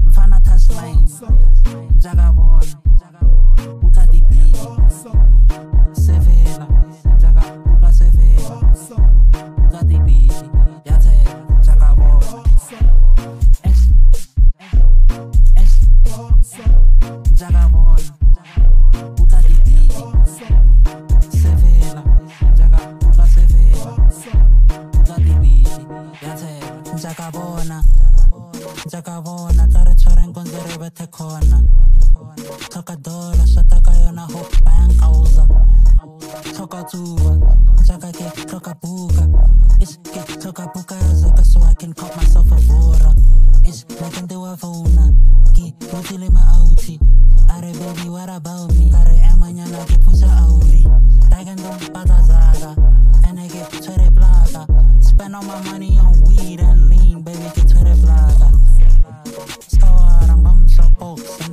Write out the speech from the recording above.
Mfana touchline Jagabon Utati Bidi Sevela Jaga Uta Sevela Utati Bidi Yate Jagabon Jagabon Utati Bidi Sevela Jaga Uta Sevela Utati Bidi Yate Jagabona Jagabona Tarichora Ngonzere Bete Kona Toka dola Shataka Yona Ho Bayan Kauza Toka Tuba Jaga Ke Toka Puka Ish Ke Toka Puka Zaka so I can cop myself a Vora Ish Nakan Dewa Vona Ki Utili Ma Auti Are baby what about me Kare Emanyana Ke Pusha Auri Dagan Dom Pata Zaga And I get Tere Plaga Spend all my money on weed and lean Baby Ke Tere Plaga Stawarang Bam Sa Poksa